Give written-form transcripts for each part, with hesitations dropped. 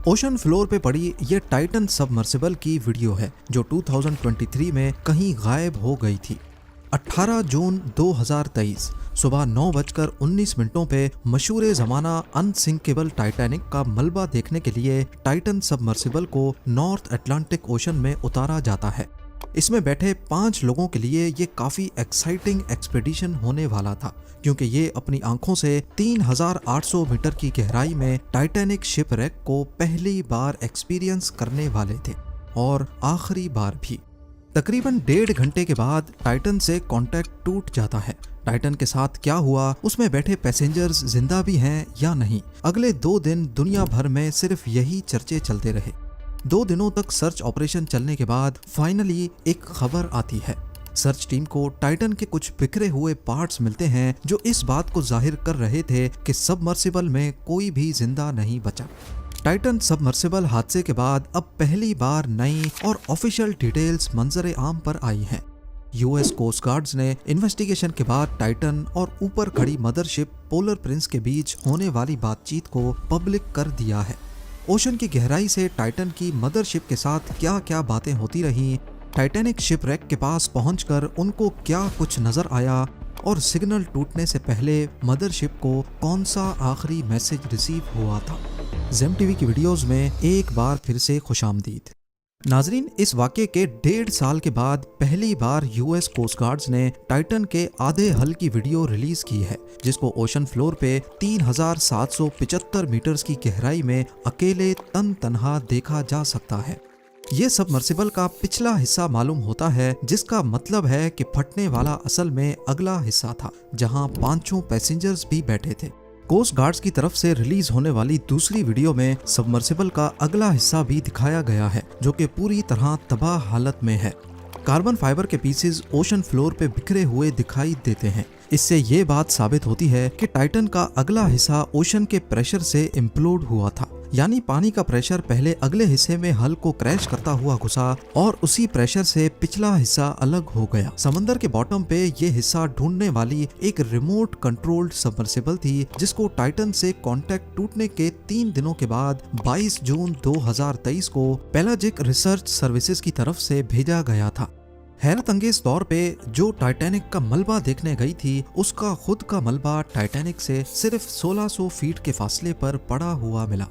Ocean floor पे पड़ी ये टाइटन सबमर्सिबल की वीडियो है जो 2023 में कहीं गायब हो गई थी। 18 जून 2023 सुबह 9:19 पे मशहूर ज़माना अनसिंकेबल टाइटैनिक का मलबा देखने के लिए टाइटन सबमर्सिबल को नॉर्थ अटलांटिक ओशन में उतारा जाता है। इसमें बैठे 5 लोगों के लिए ये काफ़ी एक्साइटिंग एक्सपेडिशन होने वाला था, क्योंकि ये अपनी आंखों से 3800 मीटर की गहराई में टाइटैनिक शिपरेक को पहली बार एक्सपीरियंस करने वाले थे और आखिरी बार भी। तकरीबन 1.5 घंटे के बाद टाइटन से कांटेक्ट टूट जाता है। टाइटन के साथ क्या हुआ, उसमें बैठे पैसेंजर्स जिंदा भी हैं या नहीं, अगले 2 दिन दुनिया भर में सिर्फ यही चर्चे चलते रहे। 2 दिनों तक सर्च ऑपरेशन चलने के बाद फाइनली एक खबर आती है। सर्च टीम को टाइटन के कुछ बिखरे हुए पार्ट्स मिलते हैं जो इस बात को जाहिर कर रहे थे कि सबमर्सिबल में कोई भी जिंदा नहीं बचा। टाइटन सबमर्सिबल हादसे के बाद अब पहली बार नई और ऑफिशियल डिटेल्स मंजर आम पर आई हैं। यूएस कोस्ट गार्ड्स ने इन्वेस्टिगेशन के बाद टाइटन और ऊपर खड़ी मदरशिप पोलर प्रिंस के बीच होने वाली बातचीत को पब्लिक कर दिया है। ओशन की गहराई से टाइटन की मदरशिप के साथ क्या क्या बातें होती रहीं, टाइटैनिक शिपरेक के पास पहुंचकर उनको क्या कुछ नजर आया और सिग्नल टूटने से पहले मदरशिप को कौन सा आखिरी मैसेज रिसीव हुआ था। ज़ेम टीवी की वीडियोस में एक बार फिर से खुशामदीद। नाजरीन, इस वाक़े के 1.5 साल के बाद पहली बार यूएस कोस्ट गार्ड्स ने टाइटन के आधे हल की वीडियो रिलीज की है, जिसको ओशन फ्लोर पे 3775 मीटर्स की गहराई में अकेले तन्हा देखा जा सकता है। ये सबमर्सिबल का पिछला हिस्सा मालूम होता है, जिसका मतलब है कि फटने वाला असल में अगला हिस्सा था, जहां 5 पैसेंजर्स भी बैठे थे। कोस्ट गार्ड्स की तरफ से रिलीज होने वाली दूसरी वीडियो में सबमर्सिबल का अगला हिस्सा भी दिखाया गया है, जो कि पूरी तरह तबाह हालत में है। कार्बन फाइबर के पीसेस ओशन फ्लोर पे बिखरे हुए दिखाई देते हैं। इससे ये बात साबित होती है कि टाइटन का अगला हिस्सा ओशन के प्रेशर से इम्प्लोड हुआ था, यानी पानी का प्रेशर पहले अगले हिस्से में हल को क्रैश करता हुआ घुसा और उसी प्रेशर से पिछला हिस्सा अलग हो गया। समंदर के बॉटम पे ये हिस्सा ढूंढने वाली एक रिमोट कंट्रोल्ड सबमर्सिबल थी, जिसको टाइटन से कांटेक्ट टूटने के 3 दिनों के बाद 22 जून 2023 को पेलाजिक रिसर्च सर्विसेज की तरफ से भेजा गया था। हैरत अंगेज तौर पे जो टाइटैनिक का मलबा देखने गई थी, उसका खुद का मलबा टाइटैनिक से सिर्फ 1600 फीट के फासले पर पड़ा हुआ मिला।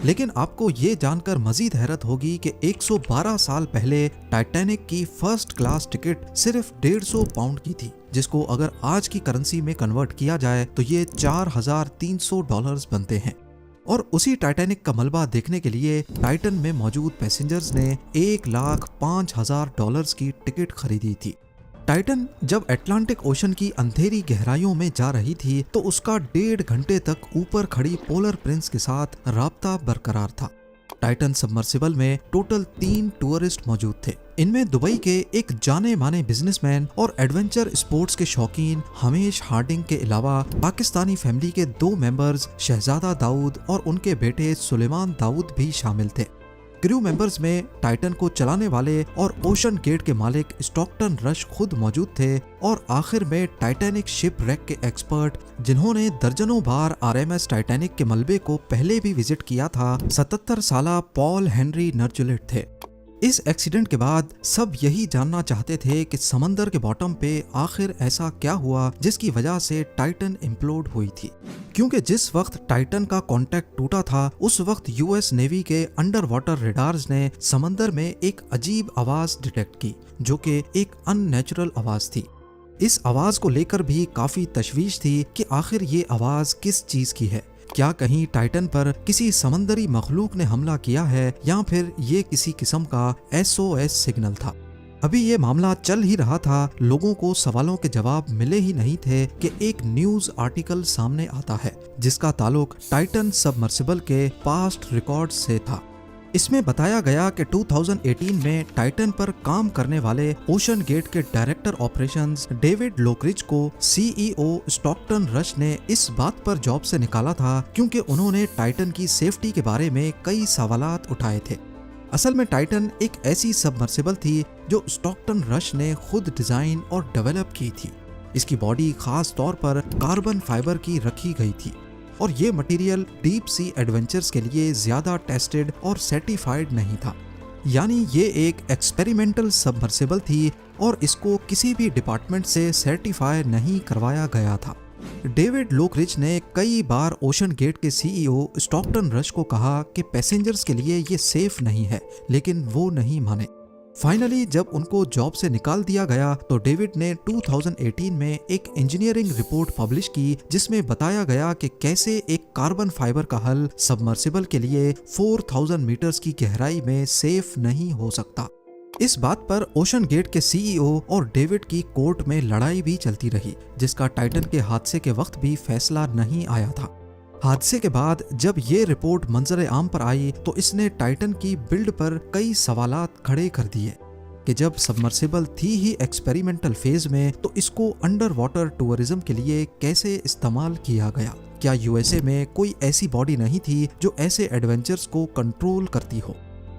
लेकिन आपको ये जानकर मजीद हैरत होगी कि 112 साल पहले टाइटैनिक की फर्स्ट क्लास टिकट सिर्फ 150 पाउंड की थी, जिसको अगर आज की करेंसी में कन्वर्ट किया जाए तो ये $4300 बनते हैं। और उसी टाइटैनिक का मलबा देखने के लिए टाइटन में मौजूद पैसेंजर्स ने $1,05,000 की टिकट खरीदी थी। टाइटन जब अटलांटिक ओशन की अंधेरी गहराइयों में जा रही थी तो उसका 1.5 घंटे तक ऊपर खड़ी पोलर प्रिंस के साथ राब्ता बरकरार था। टाइटन सबमर्सिबल में टोटल 3 टूरिस्ट मौजूद थे। इनमें दुबई के एक जाने माने बिजनेसमैन और एडवेंचर स्पोर्ट्स के शौकीन हमेश हार्डिंग के अलावा पाकिस्तानी फैमिली के 2 मेंबर्स शहजादा दाऊद और उनके बेटे सुलेमान दाऊद भी शामिल थे। क्रू मेंबर्स में टाइटन को चलाने वाले और ओशन गेट के मालिक स्टॉकटन रश खुद मौजूद थे, और आखिर में टाइटैनिक शिप रेक के एक्सपर्ट, जिन्होंने दर्जनों बार आरएमएस टाइटैनिक के मलबे को पहले भी विजिट किया था, 77 साला पॉल हेनरी नर्जुलेट थे। इस एक्सीडेंट के बाद सब यही जानना चाहते थे कि समंदर के बॉटम पे आखिर ऐसा क्या हुआ जिसकी वजह से टाइटन इम्प्लोड हुई थी, क्योंकि जिस वक्त टाइटन का कांटेक्ट टूटा था उस वक्त यूएस नेवी के अंडर वाटर रेडार्स ने समंदर में एक अजीब आवाज डिटेक्ट की, जो कि एक अननेचुरल आवाज थी। इस आवाज को लेकर भी काफी तशवीश थी कि आखिर ये आवाज किस चीज की है। क्या कहीं टाइटन पर किसी समंदरी मखलूक ने हमला किया है, या फिर ये किसी किस्म का SOS सिग्नल था। अभी ये मामला चल ही रहा था, लोगों को सवालों के जवाब मिले ही नहीं थे कि एक न्यूज आर्टिकल सामने आता है जिसका ताल्लुक टाइटन सबमर्सिबल के पास्ट रिकॉर्ड्स से था। इसमें बताया गया कि 2018 में टाइटन पर काम करने वाले ओशन गेट के डायरेक्टर ऑपरेशंस डेविड लोकरिज को CEO स्टॉकटन रश ने इस बात पर जॉब से निकाला था क्योंकि उन्होंने टाइटन की सेफ्टी के बारे में कई सवालात उठाए थे। असल में टाइटन एक ऐसी सबमर्सिबल थी जो स्टॉकटन रश ने खुद डिजाइन और डेवलप की थी। इसकी बॉडी खास तौर पर कार्बन फाइबर की रखी गई थी। और ये मटेरियल डीप सी एडवेंचर्स के लिए ज्यादा टेस्टेड और सर्टिफाइड नहीं था। यानी ये एक एक्सपेरिमेंटल सबमर्सिबल थी और इसको किसी भी डिपार्टमेंट से सर्टिफाई नहीं करवाया गया था। डेविड लोकरिच ने कई बार ओशन गेट के सीईओ स्टॉकटन रश को कहा कि पैसेंजर्स के लिए ये सेफ नहीं है, लेकिन वो नहीं माने। फाइनली जब उनको जॉब से निकाल दिया गया तो डेविड ने 2018 में एक इंजीनियरिंग रिपोर्ट पब्लिश की जिसमें बताया गया कि कैसे एक कार्बन फाइबर का हल सबमर्सिबल के लिए 4000 मीटर्स की गहराई में सेफ नहीं हो सकता। इस बात पर ओशन गेट के सीईओ और डेविड की कोर्ट में लड़ाई भी चलती रही, जिसका टाइटन के हादसे के वक्त भी फैसला नहीं आया था। हादसे के बाद जब ये रिपोर्ट मंजर आम पर आई तो इसने टाइटन की बिल्ड पर कई सवालात खड़े कर दिए कि जब सबमर्सिबल थी ही एक्सपेरिमेंटल फेज में तो इसको अंडर वाटर टूरिज्म के लिए कैसे इस्तेमाल किया गया। क्या यूएसए में कोई ऐसी बॉडी नहीं थी जो ऐसे एडवेंचर्स को कंट्रोल करती हो।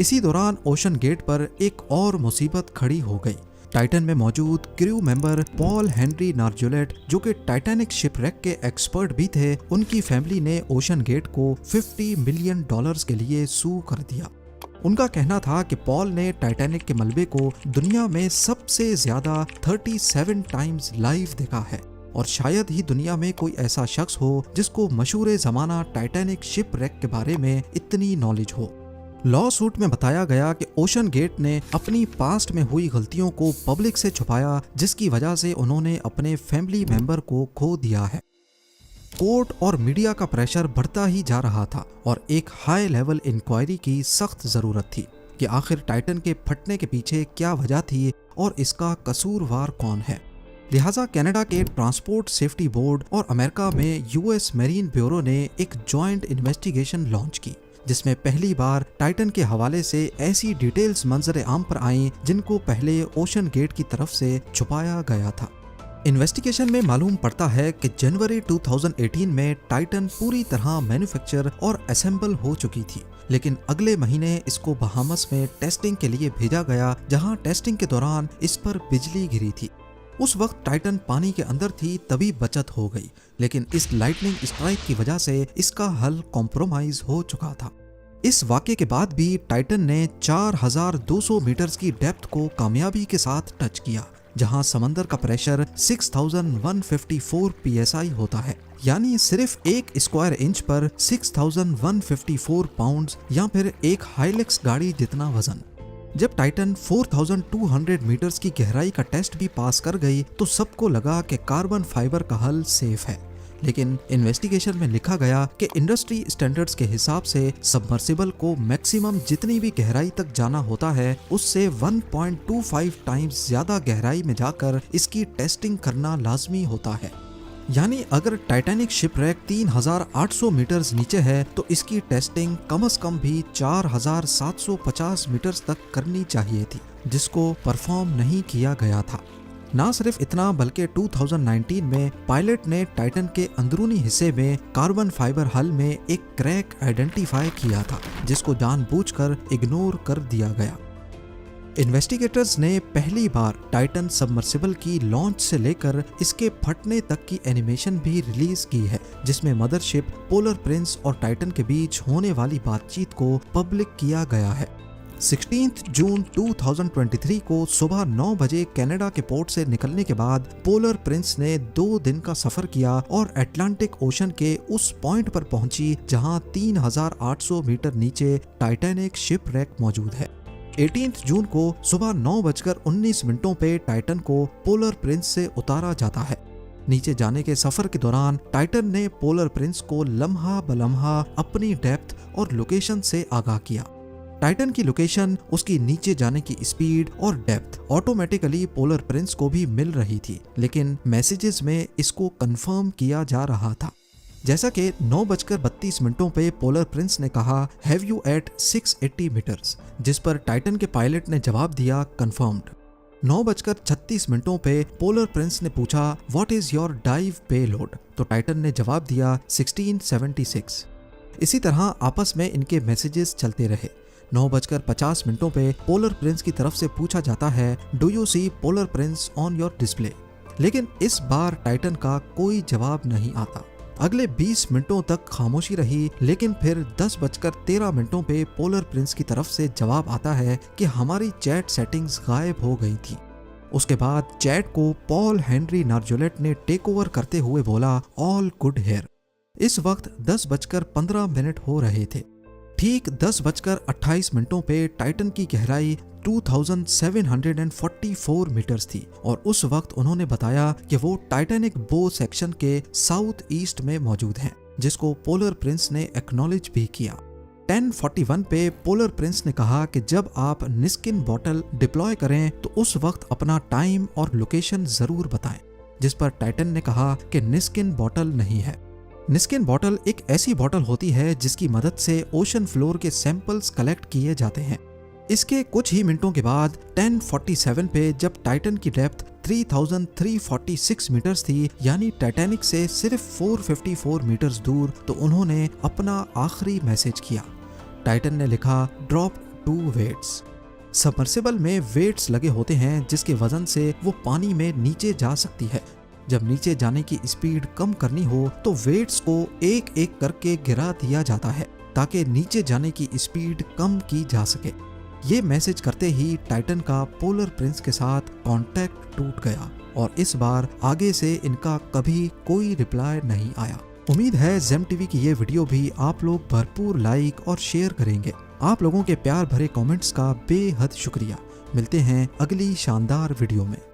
इसी दौरान ओशन गेट पर एक और मुसीबत खड़ी हो गई। टाइटन में मौजूद क्रू मेंबर पॉल हेनरी नार्जुलेट, जो कि टाइटैनिक शिपरेक के एक्सपर्ट भी थे, उनकी फैमिली ने ओशन गेट को $50 मिलियन के लिए सू कर दिया। उनका कहना था कि पॉल ने टाइटैनिक के मलबे को दुनिया में सबसे ज्यादा 37 टाइम्स लाइव देखा है और शायद ही दुनिया में कोई ऐसा शख्स हो जिसको मशहूर जमाना टाइटैनिक शिपरेक के बारे में इतनी नॉलेज हो। लॉ सूट में बताया गया कि ओशन गेट ने अपनी पास्ट में हुई गलतियों को पब्लिक से छुपाया, जिसकी वजह से उन्होंने अपने फैमिली मेंबर को खो दिया है। कोर्ट और मीडिया का प्रेशर बढ़ता ही जा रहा था और एक हाई लेवल इंक्वायरी की सख्त जरूरत थी कि आखिर टाइटन के फटने के पीछे क्या वजह थी और इसका कसूरवार कौन है। लिहाजा कनाडा के ट्रांसपोर्ट सेफ्टी बोर्ड और अमेरिका में यूएस मैरीन ब्यूरो ने एक जॉइंट इन्वेस्टिगेशन लॉन्च की, जिसमें पहली बार टाइटन के हवाले से ऐसी डिटेल्स मंजर आम पर आईं जिनको पहले ओशन गेट की तरफ से छुपाया गया था। इन्वेस्टिगेशन में मालूम पड़ता है कि जनवरी 2018 में टाइटन पूरी तरह मैन्युफैक्चर और असेंबल हो चुकी थी, लेकिन अगले महीने इसको बहामस में टेस्टिंग के लिए भेजा गया, जहां टेस्टिंग के दौरान इस पर बिजली गिरी थी। उस वक्त टाइटन पानी के अंदर थी तभी बचत हो गई, लेकिन इस लाइटनिंग स्ट्राइक की वजह से इसका हल कॉम्प्रोमाइज हो चुका था। इस वाक़े के बाद भी टाइटन ने 4200 मीटर्स की डेप्थ को कामयाबी के साथ टच किया, जहां समंदर का प्रेशर 6154 psi होता है, यानी सिर्फ एक स्क्वायर इंच पर 6154 पाउंड्स या फिर एक हाइलेक्स गाड़ी जितना वजन। जब टाइटन 4200 मीटर्स की गहराई का टेस्ट भी पास कर गई तो सबको लगा कि कार्बन फाइबर का हल सेफ है, लेकिन इन्वेस्टिगेशन में लिखा गया कि इंडस्ट्री स्टैंडर्ड्स के हिसाब से सबमर्सिबल को मैक्सिमम जितनी भी गहराई तक जाना होता है उससे 1.25 टाइम्स ज्यादा गहराई में जाकर इसकी टेस्टिंग करना लाजमी होता है। यानी अगर टाइटैनिक शिपरेक 3800 मीटर्स नीचे है तो इसकी टेस्टिंग कम से कम भी 4750 मीटर्स तक करनी चाहिए थी, जिसको परफॉर्म नहीं किया गया था। ना सिर्फ इतना बल्कि 2019 में पायलट ने टाइटन के अंदरूनी हिस्से में कार्बन फाइबर हल में एक क्रैक आइडेंटिफाई किया था, जिसको जानबूझकर इग्नोर कर दिया गया। इन्वेस्टिगेटर्स ने पहली बार टाइटन सबमर्सिबल की लॉन्च से लेकर इसके फटने तक की एनिमेशन भी रिलीज की है, जिसमें मदरशिप, पोलर प्रिंस और टाइटन के बीच होने वाली बातचीत को पब्लिक किया गया है। 16 जून 2023 को सुबह 9 बजे कनाडा के पोर्ट से निकलने के बाद पोलर प्रिंस ने 2 दिन का सफर किया और अटलांटिक ओशन के उस पॉइंट पर पहुंची जहां 3800 मीटर नीचे टाइटैनिक शिपरेक मौजूद है। 18 जून को सुबह 9:19 पे टाइटन को पोलर प्रिंस से उतारा जाता है। नीचे जाने के सफर के दौरान टाइटन ने पोलर प्रिंस को लम्हा बलम्हा अपनी डेप्थ और लोकेशन से आगाह किया। टाइटन की लोकेशन, उसकी नीचे जाने की स्पीड और डेप्थ ऑटोमेटिकली पोलर प्रिंस को भी मिल रही थी, लेकिन मैसेजेस में इसको कंफर्म किया जा रहा था। जैसा कि 9:32 पे पोलर प्रिंस ने कहा, हैव यू एट 680 मीटर्स, जिस पर टाइटन के पायलट ने जवाब दिया, कंफर्म्ड। 9:36 पे पोलर प्रिंस ने पूछा, what is your dive payload, तो टाइटन ने जवाब दिया 1676। इसी तरह आपस में इनके मैसेजेस चलते रहे। 9:50 पे पोलर प्रिंस की तरफ से पूछा जाता है, do you see polar prince on your display, लेकिन इस बार टाइटन का कोई जवाब नहीं आता। अगले 20 मिनटों तक खामोशी रही, लेकिन फिर 10:13 पे पोलर प्रिंस की तरफ से जवाब आता है कि हमारी चैट सेटिंग्स गायब हो गई थी। उसके बाद चैट को पॉल हेनरी नार्जोलेट ने टेक ओवर करते हुए बोला, ऑल गुड हेयर। इस वक्त 10:15 हो रहे थे। ठीक 10:28 पे टाइटन की गहराई 2744 मीटर्स थी और उस वक्त उन्होंने बताया कि वो टाइटैनिक बो सेक्शन के साउथ ईस्ट में मौजूद हैं, जिसको पोलर प्रिंस ने एक्नॉलेज भी किया। 10:41 पे पोलर प्रिंस ने कहा कि जब आप निस्किन बॉटल डिप्लॉय करें तो उस वक्त अपना टाइम और लोकेशन जरूर बताएं, जिस पर टाइटन ने कहा कि निस्किन बॉटल नहीं है। निस्किन बॉटल एक ऐसी बॉटल होती है जिसकी मदद से ओशन फ्लोर के सैंपल्स कलेक्ट किए जाते हैं। इसके कुछ ही मिनटों के बाद 10:47 पे जब टाइटन की डेप्थ 3346 मीटर्स थी, यानी टाइटैनिक से सिर्फ 454 मीटर्स दूर, तो उन्होंने अपना आखिरी मैसेज किया। टाइटन ने लिखा, ड्रॉप 2 वेट्स। सबमर्सिबल में वेट्स लगे होते हैं जिसके वजन से वो पानी में नीचे जा सकती है। जब नीचे जाने की स्पीड कम करनी हो तो वेट्स को एक एक करके गिरा दिया जाता है ताकि नीचे जाने की स्पीड कम की जा सके। ये मैसेज करते ही टाइटन का पोलर प्रिंस के साथ कांटेक्ट टूट गया और इस बार आगे से इनका कभी कोई रिप्लाई नहीं आया। उम्मीद है जेम टीवी की ये वीडियो भी आप लोग भरपूर लाइक और शेयर करेंगे। आप लोगों के प्यार भरे कमेंट्स का बेहद शुक्रिया। मिलते हैं अगली शानदार वीडियो में।